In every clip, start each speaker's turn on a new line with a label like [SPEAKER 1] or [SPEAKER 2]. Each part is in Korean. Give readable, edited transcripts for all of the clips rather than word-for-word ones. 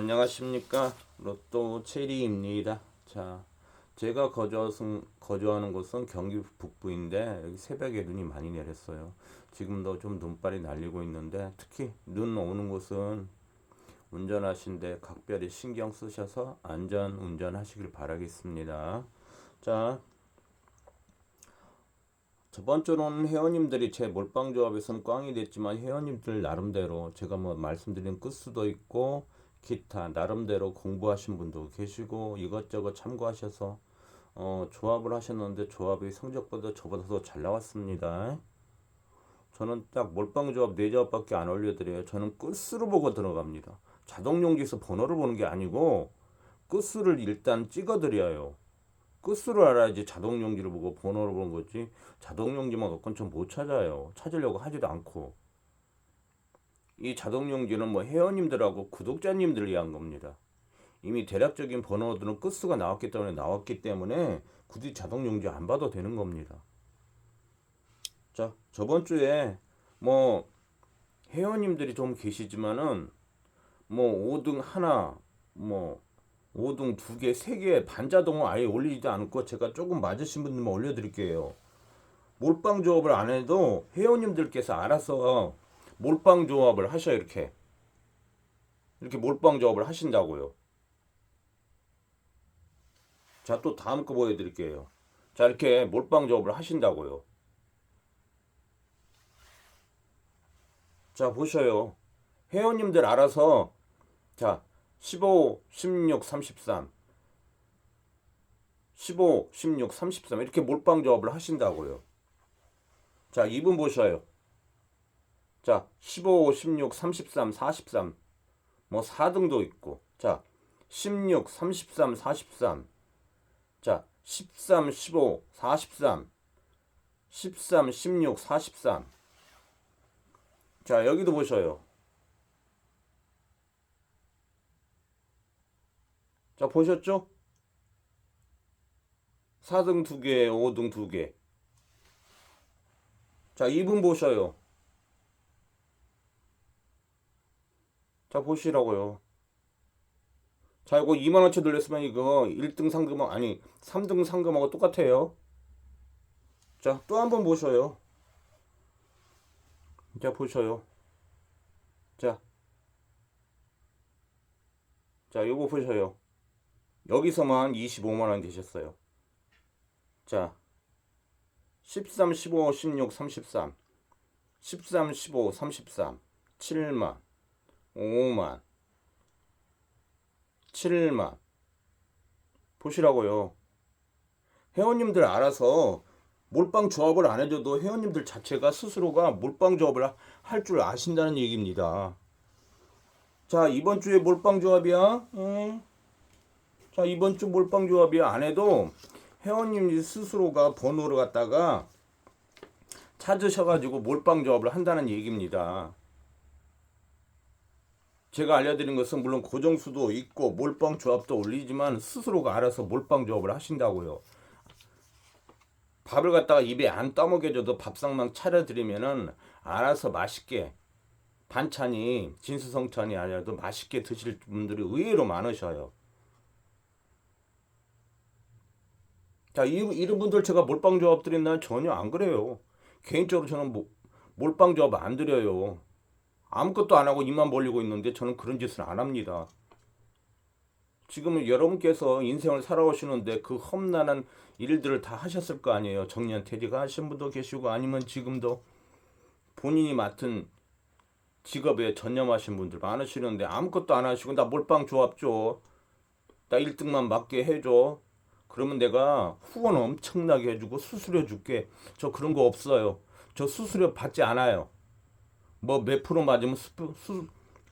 [SPEAKER 1] 안녕하십니까. 로또 체리입니다. 자, 제가 거주하는 곳은 경기 북부인데 여기 새벽에 눈이 많이 내렸어요. 지금도 좀 눈발이 날리고 있는데 특히 눈 오는 곳은 운전하신데 각별히 신경 쓰셔서 안전 운전하시길 바라겠습니다. 자, 저번 주는 회원님들이 제 몰빵조합에서는 꽝이 됐지만 회원님들 나름대로 제가 뭐 말씀드린 끝수도 있고 기타 나름대로 공부하신 분도 계시고 이것저것 참고하셔서 조합을 하셨는데 조합이 성적보다 저보다 더 잘 나왔습니다. 저는 딱 몰빵조합 4조합밖에 안 올려드려요. 저는 끝수로 보고 들어갑니다. 자동용지에서 번호를 보는 게 아니고 끝수를 일단 찍어드려요. 끝수를 알아야지 자동용지를 보고 번호를 보는 거지. 자동용지만 갖고는 좀 못 찾아요. 찾으려고 하지도 않고. 이 자동용지는 뭐 회원님들하고 구독자님들을 위한 겁니다. 이미 대략적인 번호들은 끝수가 나왔기 때문에 굳이 자동용지 안 봐도 되는 겁니다. 자, 저번 주에 뭐 회원님들이 좀 계시지만은 뭐 5등 하나, 뭐 5등 2개, 3개 반자동을 아예 올리지도 않고 제가 조금 맞으신 분들만 올려드릴게요. 몰빵 조합을 안 해도 회원님들께서 알아서 몰빵 조합을 하셔요. 이렇게 몰빵 조합을 하신다고요. 자, 또 다음 거 보여드릴게요. 자, 이렇게 몰빵 조합을 하신다고요. 자, 보셔요. 회원님들 알아서 자 15, 16, 33 15, 16, 33 이렇게 몰빵 조합을 하신다고요. 자, 2분 보셔요. 자, 15, 16, 33, 43 뭐 4등도 있고 자 16, 33, 43 자 13, 15, 43 13, 16, 43 자, 여기도 보셔요. 자, 보셨죠? 4등 2개, 5등 2개. 자, 2분 보셔요. 자, 보시라고요. 자, 이거 2만원치 돌렸으면 이거 1등 상금하고, 아니, 3등 상금하고 똑같아요. 자, 또 한 번 보셔요. 자, 보셔요. 자, 자, 요거 보셔요. 여기서만 25만원 되셨어요. 자, 13, 15, 16, 33. 13, 15, 33. 7만, 5만, 7만. 보시라고요. 회원님들 알아서 몰빵 조합을 안 해줘도 회원님들 자체가 스스로가 몰빵 조합을 할 줄 아신다는 얘기입니다. 자, 이번 주에 몰빵 조합이야. 자, 이번 주 몰빵 조합이야. 안 해도 회원님 스스로가 번호를 갖다가 찾으셔가지고 몰빵 조합을 한다는 얘기입니다. 제가 알려드린 것은 물론 고정수도 있고 몰빵 조합도 올리지만 스스로가 알아서 몰빵 조합을 하신다고요. 밥을 갖다가 입에 안 떠먹여줘도 밥상만 차려드리면은 알아서 맛있게 반찬이 진수성찬이 아니라도 맛있게 드실 분들이 의외로 많으셔요. 자, 이런 분들 제가 몰빵 조합 드린다는 전혀 안 그래요. 개인적으로 저는 몰빵 조합 안 드려요. 아무것도 안 하고 입만 벌리고 있는데 저는 그런 짓을 안 합니다. 지금 여러분께서 인생을 살아오시는데 그 험난한 일들을 다 하셨을 거 아니에요. 정년 퇴직하신 분도 계시고 아니면 지금도 본인이 맡은 직업에 전념하신 분들 많으시는데 아무것도 안 하시고 나 몰빵 조합 줘. 나 1등만 맞게 해줘. 그러면 내가 후원 엄청나게 해주고 수수료 줄게. 저 그런 거 없어요. 저 수수료 받지 않아요. 뭐 몇 프로 맞으면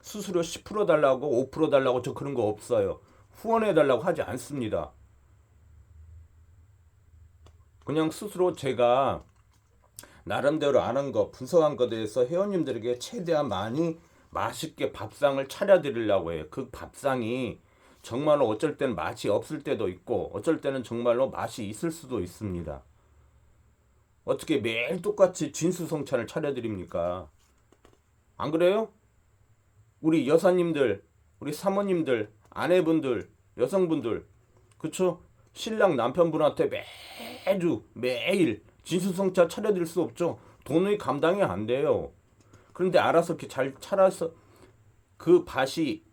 [SPEAKER 1] 수수료 10% 달라고 5% 달라고 저 그런 거 없어요. 후원해 달라고 하지 않습니다. 그냥 스스로 제가 나름대로 아는 거 분석한 것에 대해서 회원님들에게 최대한 많이 맛있게 밥상을 차려드리려고 해요. 그 밥상이 정말로 어쩔 때는 맛이 없을 때도 있고 어쩔 때는 정말로 맛이 있을 수도 있습니다. 어떻게 매일 똑같이 진수성찬을 차려드립니까? 안 그래요? 우리 여사님들 우리 사모님들, 아내분들, 여성분들, 그쵸? 신랑 남편분한테 매주 매일 진수성찬 차려드릴 수 없죠. 돈이 감당이 안 돼요. 그런데 알아서 이렇게 잘 차려서 그 밥이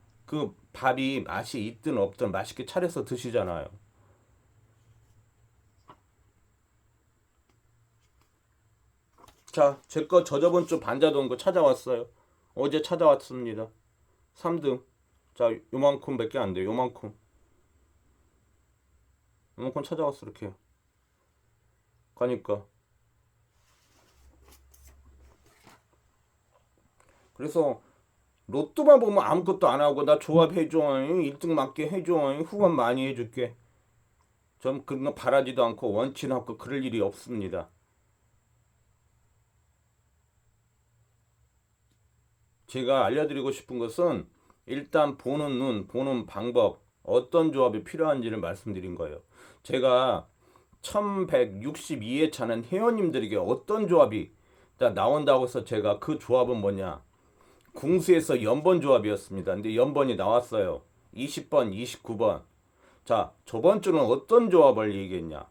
[SPEAKER 1] 맛이 있든 없든 맛있게 차려서 드시잖아요. 자, 제 거 저저번 주 반자돈 거 찾아왔어요. 어제 찾아왔습니다. 3등. 자, 요만큼 밖에 안 돼요. 요만큼 찾아왔어 이렇게. 가니까. 그래서 로또만 보면 아무것도 안 하고 나 조합해줘, 1등 맞게 해줘, 후원 많이 해줄게. 전 그런 거 바라지도 않고 원치는 않고 그럴 일이 없습니다. 제가 알려드리고 싶은 것은 일단 보는 눈, 보는 방법, 어떤 조합이 필요한지를 말씀드린 거예요. 제가 1162회차는 회원님들에게 어떤 조합이 나온다고 해서 제가 그 조합은 뭐냐, 궁수에서 연번 조합이었습니다. 근데 연번이 나왔어요. 20번, 29번. 자, 저번 주는 어떤 조합을 얘기했냐?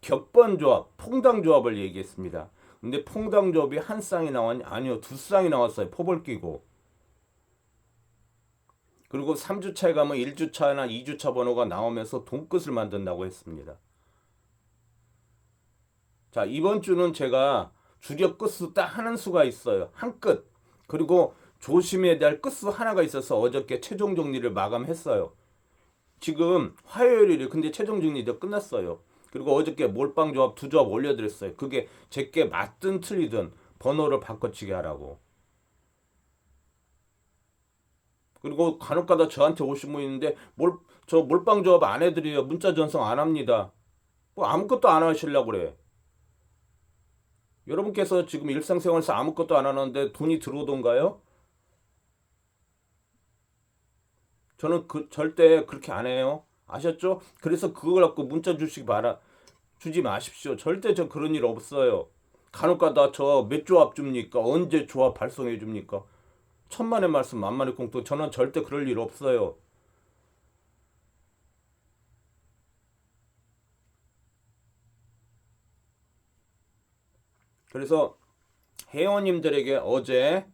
[SPEAKER 1] 격번 조합, 퐁당 조합을 얘기했습니다. 근데 퐁당 조합이 한 쌍이 나왔냐? 아니요, 두 쌍이 나왔어요. 포볼 끼고. 그리고 3주차에 가면 1주차나 2주차 번호가 나오면서 돈끝을 만든다고 했습니다. 자, 이번 주는 제가 주력 끝수 딱 하는 수가 있어요. 한 끝. 그리고 조심해야 될 끝수 하나가 있어서 어저께 최종 정리를 마감했어요. 지금 화요일이래. 근데 최종 정리도 끝났어요. 그리고 어저께 몰빵 조합 두 조합 올려드렸어요. 그게 제게 맞든 틀리든 번호를 바꿔치기 하라고. 그리고 간혹가다 저한테 오신 분 있는데 저 몰빵 조합 안 해드려요. 문자 전송 안 합니다. 뭐 아무것도 안 하시려고 그래. 여러분께서 지금 일상생활에서 아무것도 안 하는데 돈이 들어오던가요? 저는 절대 그렇게 안 해요. 아셨죠? 그래서 그걸 갖고 문자 주지 마십시오. 절대 저 그런 일 없어요. 간혹가다 저 몇 조합 줍니까? 언제 조합 발송해 줍니까? 천만의 말씀 만만의 공통. 저는 절대 그럴 일 없어요. 그래서 회원님들에게 어제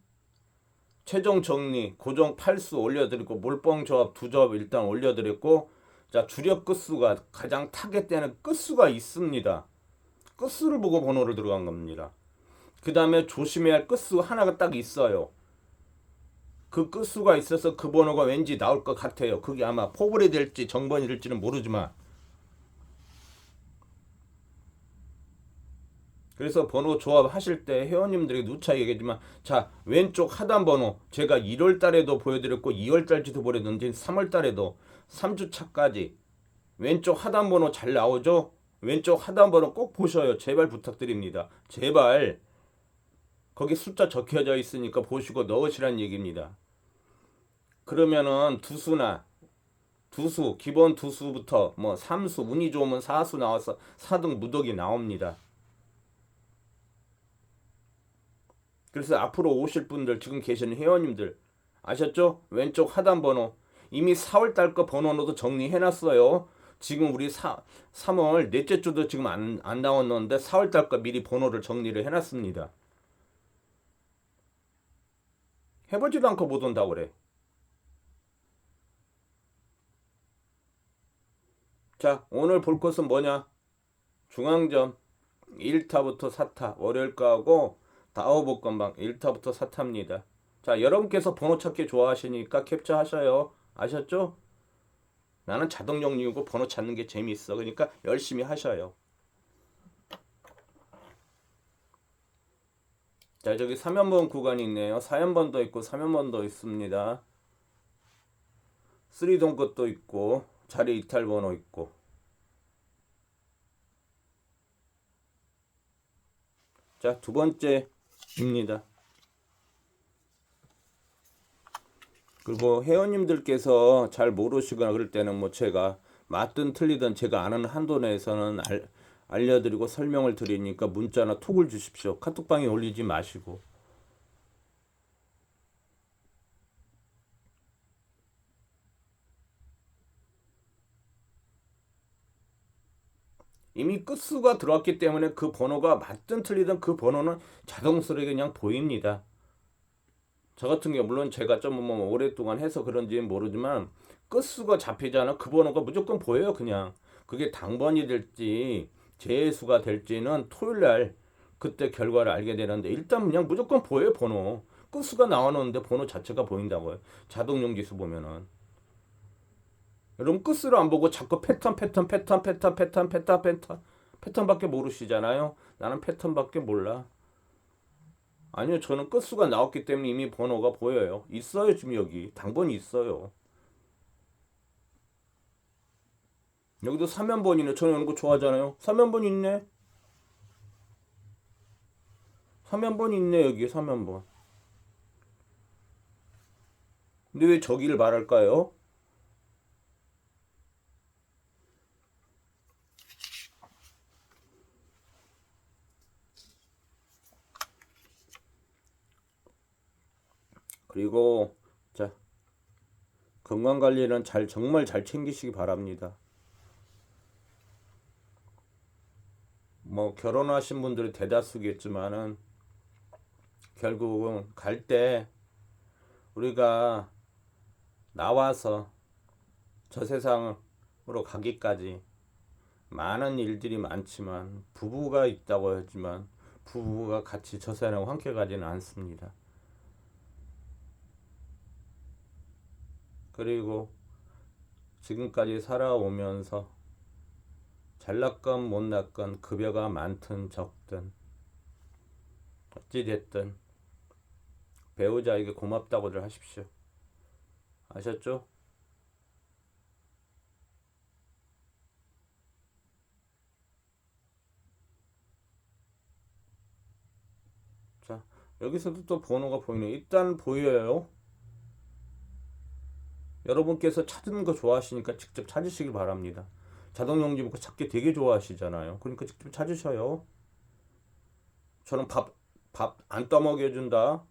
[SPEAKER 1] 최종 정리 고정 8수 올려드리고 몰빵 조합 두 조합 일단 올려드렸고, 자, 주력 끝수가 가장 타겟되는 끝수가 있습니다. 끝수를 보고 번호를 들어간 겁니다. 그 다음에 조심해야 할 끝수 하나가 딱 있어요. 그 끝수가 있어서 그 번호가 왠지 나올 것 같아요. 그게 아마 포블이 될지 정번이 될지는 모르지만, 그래서 번호 조합 하실 때 회원님들에게 누차 얘기하지만, 자, 왼쪽 하단 번호 제가 1월 달에도 보여드렸고 2월 달지도 보여드렸는데 3월 달에도 3주차까지 왼쪽 하단 번호 잘 나오죠? 왼쪽 하단 번호 꼭 보셔요. 제발 부탁드립니다. 제발. 거기 숫자 적혀져 있으니까 보시고 넣으시란 얘기입니다. 그러면은 두수 기본 두수부터 뭐 3수 운이 좋으면 4수 나와서 4등 무덕이 나옵니다. 그래서 앞으로 오실 분들, 지금 계시는 회원님들 아셨죠? 왼쪽 하단 번호 이미 4월 달 거 번호도 정리해놨어요. 지금 우리 3월 넷째 주도 지금 안 나왔는데 4월 달 거 미리 번호를 정리를 해놨습니다. 해보지도 않고 못 온다고 그래. 자, 오늘 볼 것은 뭐냐? 중앙점 1타부터 4타 월요일 거하고 다오복건방 1타부터 4타입니다. 자, 여러분께서 번호 찾기 좋아하시니까 캡처하셔요. 아셨죠? 나는 자동 정리이고 번호 찾는 게 재미있어. 그러니까 열심히 하셔요. 자, 저기 3연번 구간이 있네요. 4연번도 있고 3연번도 있습니다. 3동 것도 있고 자리 이탈 번호 있고. 자, 두 번째입니다. 그리고 회원님들께서 잘 모르시거나 그럴 때는 뭐 제가 맞든 틀리든 제가 아는 한도 내에서는 알려드리고 설명을 드리니까 문자나 톡을 주십시오. 카톡방에 올리지 마시고. 이미 끝수가 들어왔기 때문에 그 번호가 맞든 틀리든 그 번호는 자동스레 그냥 보입니다. 저 같은 경우 물론 제가 좀 뭐 오랫동안 해서 그런지는 모르지만 끝수가 잡히잖아. 그 번호가 무조건 보여요. 그냥 그게 당번이 될지 재수가 될지는 토요일 날 그때 결과를 알게 되는데 일단 그냥 무조건 보여요. 번호 끝수가 나와놓는데 번호 자체가 보인다고요. 자동용지수 보면은 여러분 끝수를 안 보고 자꾸 패턴밖에 모르시잖아요. 나는 패턴밖에 몰라. 아니요, 저는 끝수가 나왔기 때문에 이미 번호가 보여요. 있어요, 지금 여기. 당번이 있어요. 여기도 3연번이네. 저는 이런 거 좋아하잖아요. 3연번 있네. 3연번 있네, 여기 3연번. 근데 왜 저기를 말할까요? 그리고, 자, 건강관리는 정말 잘 챙기시기 바랍니다. 뭐, 결혼하신 분들이 대다수겠지만은, 결국은 갈 때 우리가 나와서 저 세상으로 가기까지 많은 일들이 많지만 부부가 있다고 하지만 부부가 같이 저 세상을 함께 가지는 않습니다. 그리고 지금까지 살아오면서 잘났건 못났건 급여가 많든 적든 어찌됐든 배우자에게 고맙다고들 하십시오. 아셨죠? 자, 여기서도 또 번호가 보이네. 일단 보여요. 여러분께서 찾는 거 좋아하시니까 직접 찾으시길 바랍니다. 자동용지부터 찾기 되게 좋아하시잖아요. 그러니까 직접 찾으셔요. 저는 밥 안 떠먹여준다.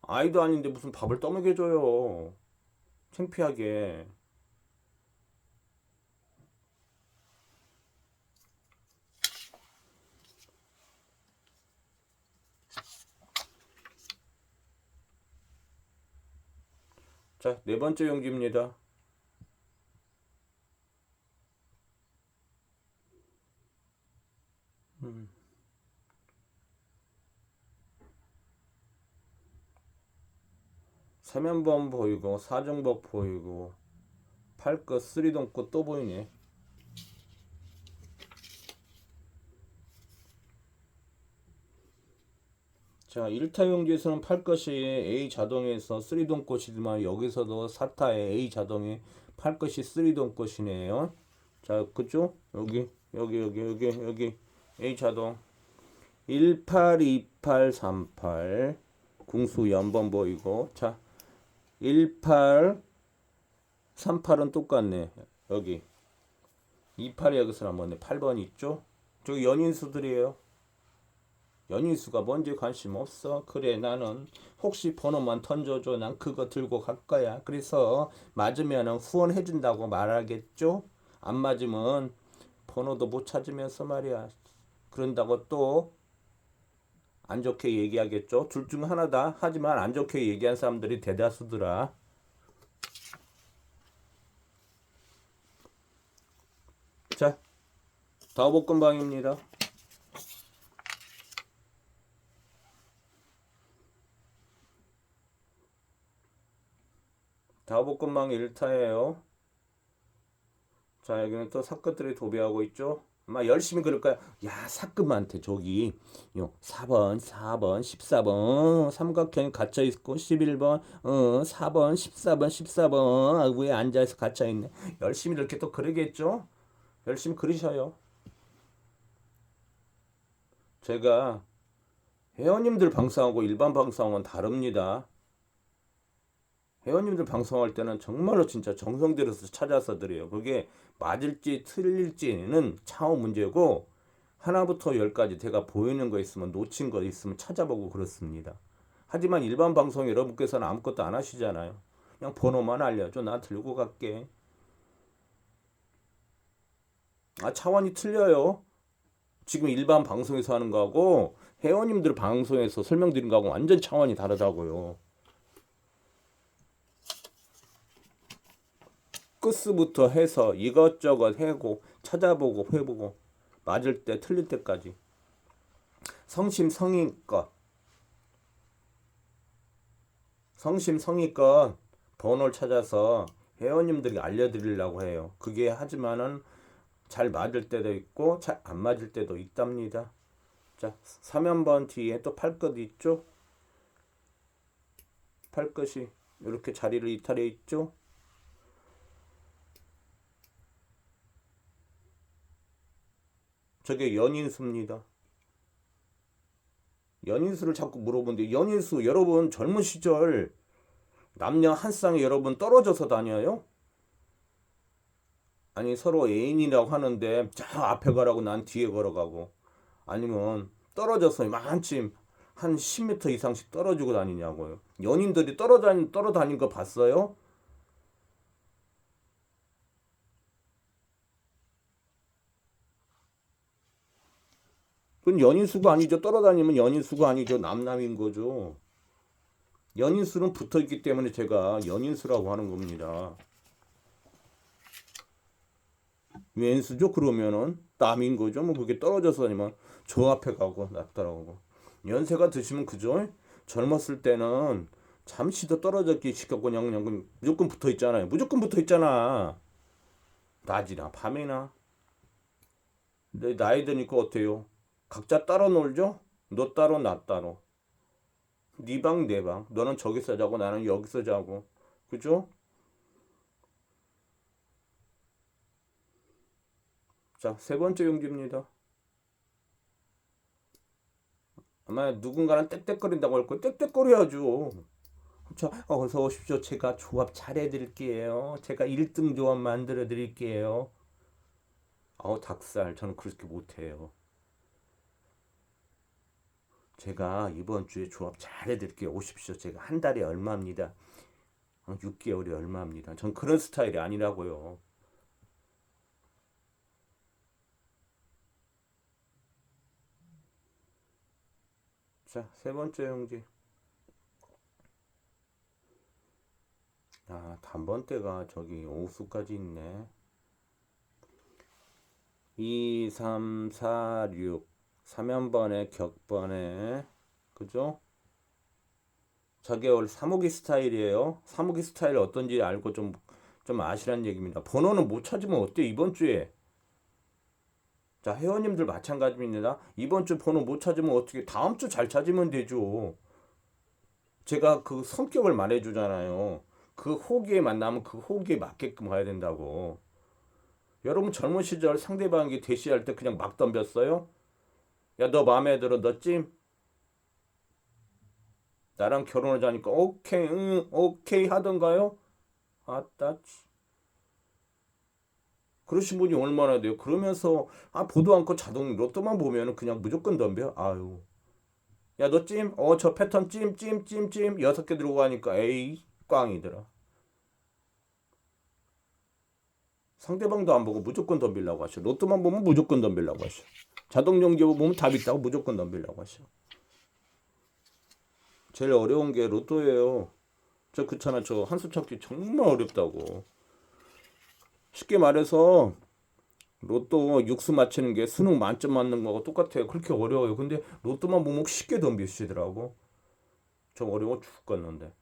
[SPEAKER 1] 아이도 아닌데 무슨 밥을 떠먹여줘요. 창피하게. 자, 네 번째 용지입니다. 음. 3연번 보이고 4중복 보이고 8끝 3동끝 또 보이네. 자, 1타 용지에서는 8끝이 A 자동에서 3동끝이지만 여기서도 4타에 A 자동에 8끝이 3동끝이네요. 자, 그죠? 여기 A 자동 18, 28, 38 궁수 연번 보이고 자 18, 38은 똑같네. 여기 28이 여기서 한번 8번 있죠? 저기 연인수들이에요. 연인수가 뭔지 관심 없어. 그래 나는 혹시 번호만 던져줘. 난 그거 들고 갈 거야. 그래서 맞으면 후원해준다고 말하겠죠? 안 맞으면 번호도 못 찾으면서 말이야. 그런다고 또 안 좋게 얘기하겠죠? 둘 중 하나다. 하지만 안 좋게 얘기한 사람들이 대다수더라. 자, 다오볶음방입니다. 다오볶음방 1타예요. 자, 여기는 또 사건들이 도배하고 있죠. 아마 열심히 그럴 거야. 야, 사건한테 저기 4번, 14번 삼각형이 갇혀 있고 11번, 4번, 14번 위에 앉아서 갇혀 있네. 열심히 이렇게 또 그러겠죠? 열심히 그러셔요. 제가 회원님들 방송하고 일반 방송은 다릅니다. 회원님들 방송할 때는 정말로 진짜 정성 들여서 찾아서 드려요. 그게 맞을지 틀릴지는 차후 문제고 하나부터 열까지 제가 보이는 거 있으면 놓친 거 있으면 찾아보고 그렇습니다. 하지만 일반 방송 여러분께서는 아무것도 안 하시잖아요. 그냥 번호만 알려줘. 나 들고 갈게. 차원이 틀려요. 지금 일반 방송에서 하는 거하고 회원님들 방송에서 설명드린 거하고 완전 차원이 다르다고요. 끝부터 해서 이것저것 해고 찾아보고 해보고 맞을 때 틀릴 때까지 성심성의껏 번호를 찾아서 회원님들이 알려드리려고 해요. 그게 하지만은 잘 맞을 때도 있고 잘 안 맞을 때도 있답니다. 자, 3연번 뒤에 또 팔끝 있죠? 팔끝이 이렇게 자리를 이탈해 있죠? 저게 연인수입니다. 연인수를 자꾸 물어보는데 연인수 여러분 젊은 시절 남녀 한 쌍에 여러분 떨어져서 다녀요? 아니 서로 애인이라고 하는데 저 앞에 가라고 난 뒤에 걸어가고 아니면 떨어져서 많지 한 10m 이상씩 떨어지고 다니냐고요. 연인들이 떨어 다닌 거 봤어요? 그건 연인수가 아니죠. 떨어 다니면 연인수가 아니죠. 남남인 거죠. 연인수는 붙어 있기 때문에 제가 연인수라고 하는 겁니다. 왼수죠? 그러면은 남인 거죠. 뭐 그게 떨어져서 아니면 저 앞에 가고 낫더라고. 연세가 드시면 그죠? 젊었을 때는 잠시 더 떨어졌기 시켰고 그냥 무조건 붙어 있잖아요. 무조건 붙어 있잖아. 낮이나 밤이나. 근데 나이 드니까 어때요? 각자 따로 놀죠? 너 따로 나 따로. 네 방 내 방. 너는 저기서 자고 나는 여기서 자고. 그죠? 자, 세 번째 용지입니다. 아마 누군가는 떽떽거린다고 할 거예요. 떽떽거려야죠. 저 어서 오십시오. 제가 조합 잘해드릴게요. 제가 1등 조합 만들어드릴게요. 닭살. 저는 그렇게 못해요. 제가 이번 주에 조합 잘해드릴게요. 오십시오. 제가 한 달에 얼마입니다. 6개월이 얼마입니다. 전 그런 스타일이 아니라고요. 자, 세 번째 용지. 단번대가 저기 오수까지 있네. 2, 3, 4, 6. 3연번에 격번에. 그죠? 저게 원래 사무기 스타일이에요. 사무기 스타일 어떤지 알고 좀 아시란 얘기입니다. 번호는 못 찾으면 어때요? 이번 주에. 자, 회원님들 마찬가지입니다. 이번 주 번호 못 찾으면 어떻게 다음 주 잘 찾으면 되죠. 제가 그 성격을 말해주잖아요. 그 호기에 만나면 그 호기에 맞게끔 가야 된다고. 여러분 젊은 시절 상대방이 대시할 때 그냥 막 덤볐어요? 야, 너 마음에 들어? 너 찜? 나랑 결혼하자니까 오케이, 응, 오케이 하던가요? 아따, 그러신 분이 얼마나 돼요? 그러면서 보도 않고 자동 로또만 보면은 그냥 무조건 덤벼. 아유. 야, 너 찜? 저 패턴 찜. 6개 들어고 하니까 에이, 꽝이더라. 상대방도 안 보고 무조건 덤비려고 하셔. 로또만 보면 무조건 덤비려고 하셔. 자동 연결 보면 답 있다고 무조건 덤비려고 하셔. 제일 어려운 게 로또예요. 저 그렇잖아. 저 한수 찾기 정말 어렵다고. 쉽게 말해서 로또 육수 맞히는 게 수능 만점 맞는 거하고 똑같아요. 그렇게 어려워요. 근데 로또만 보면 쉽게 덤비시더라고. 저 어려워 죽겠는데.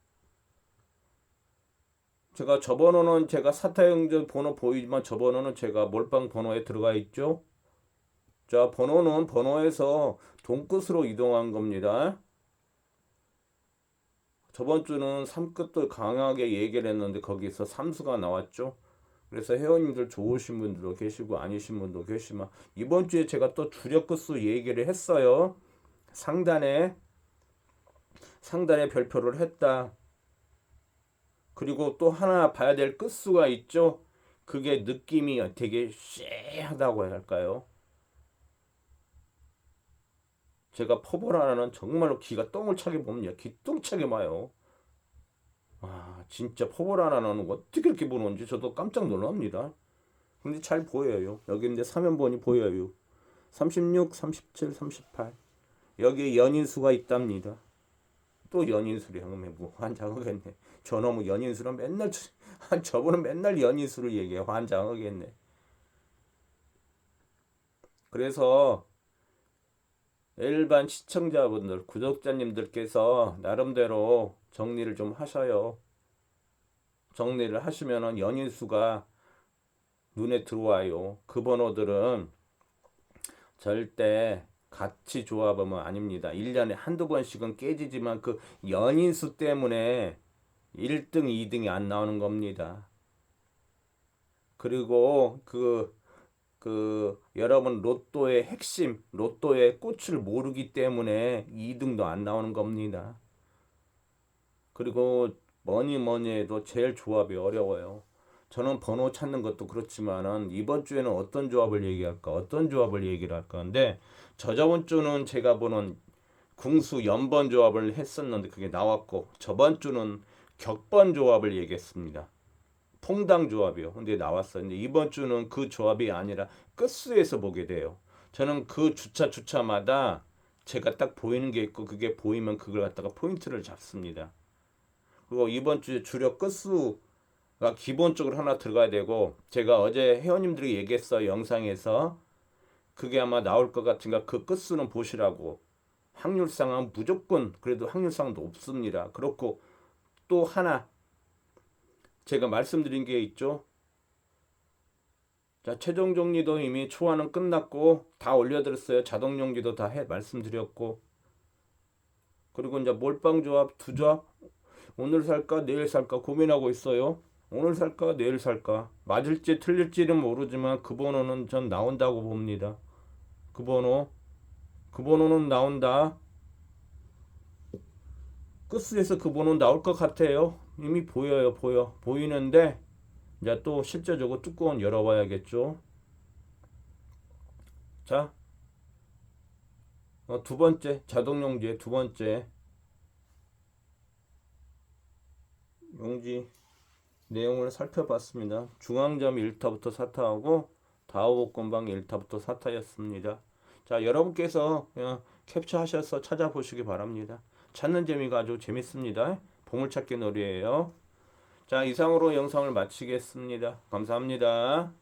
[SPEAKER 1] 제가 저 번호는 제가 사타형제 번호 보이지만 저 번호는 제가 몰빵 번호에 들어가 있죠. 자, 번호는 번호에서 동끝으로 이동한 겁니다. 저번 주는 3끝도 강하게 얘기를 했는데 거기서 삼수가 나왔죠. 그래서 회원님들 좋으신 분들도 계시고 아니신 분도 계시지만 이번 주에 제가 또 주력 끝수 얘기를 했어요. 상단에 별표를 했다. 그리고 또 하나 봐야 될 끝수가 있죠. 그게 느낌이 되게 쎄하다고 해야 할까요? 제가 퍼볼 하나는 정말로 기가 똥을 차게 봅니다. 기똥차게 봐요. 진짜 퍼볼 하나는 어떻게 이렇게 보는지 저도 깜짝 놀랍니다. 근데 잘 보여요. 여기 이제 3연번이 보여요. 36, 37, 38. 여기에 연인수가 있답니다. 또 연인수를 형님 뭐 환장하겠네. 저놈의 연인수는 맨날 저분은 맨날 연인수를 얘기해. 환장하겠네. 그래서 일반 시청자분들, 구독자님들께서 나름대로 정리를 좀 하셔요. 정리를 하시면은 연인수가 눈에 들어와요. 그 번호들은 절대 같이 조합하면 아닙니다. 1년에 한두 번씩은 깨지지만 그 연인수 때문에 1등, 2등이 안 나오는 겁니다. 그리고 여러분 로또의 핵심, 로또의 꽃을 모르기 때문에 2등도 안 나오는 겁니다. 그리고 뭐니 해도 제일 조합이 어려워요. 저는 번호 찾는 것도 그렇지만은 이번 주에는 어떤 조합을 얘기할까, 어떤 조합을 얘기를 할까 하는데 저저번 주는 제가 보는 궁수 연번 조합을 했었는데 그게 나왔고 저번 주는 격번 조합을 얘기했습니다. 퐁당 조합이요. 근데 나왔어요. 근데 이번 주는 그 조합이 아니라 끝수에서 보게 돼요. 저는 그 주차마다 제가 딱 보이는 게 있고 그게 보이면 그걸 갖다가 포인트를 잡습니다. 그리고 이번 주에 주력 끝수가 기본적으로 하나 들어가야 되고 제가 어제 회원님들이 얘기했어요. 영상에서 그게 아마 나올 것 같으니까 그 끝수는 보시라고. 확률상은 무조건 그래도 확률상 높습니다. 그렇고 또 하나 제가 말씀드린 게 있죠. 자, 최종 정리도 이미 초안은 끝났고 다 올려드렸어요. 자동 용기도 다 말씀드렸고 그리고 이제 몰빵 조합 두 조합 오늘 살까 내일 살까 고민하고 있어요. 오늘 살까 내일 살까 맞을지 틀릴지는 모르지만 그 번호는 전 나온다고 봅니다. 그 번호는 나온다. 끝수에서 그 번호 나올 것 같아요. 이미 보이는데 이제 또 실제적으로 뚜껑은 열어봐야겠죠. 자, 두 번째 자동 용지의 두 번째 용지 내용을 살펴봤습니다. 중앙점 1타부터 4타하고 다오복권방 1타부터 4타였습니다. 자, 여러분께서 그냥 캡처하셔서 찾아보시기 바랍니다. 찾는 재미가 아주 재밌습니다. 보물찾기 놀이에요. 자, 이상으로 영상을 마치겠습니다. 감사합니다.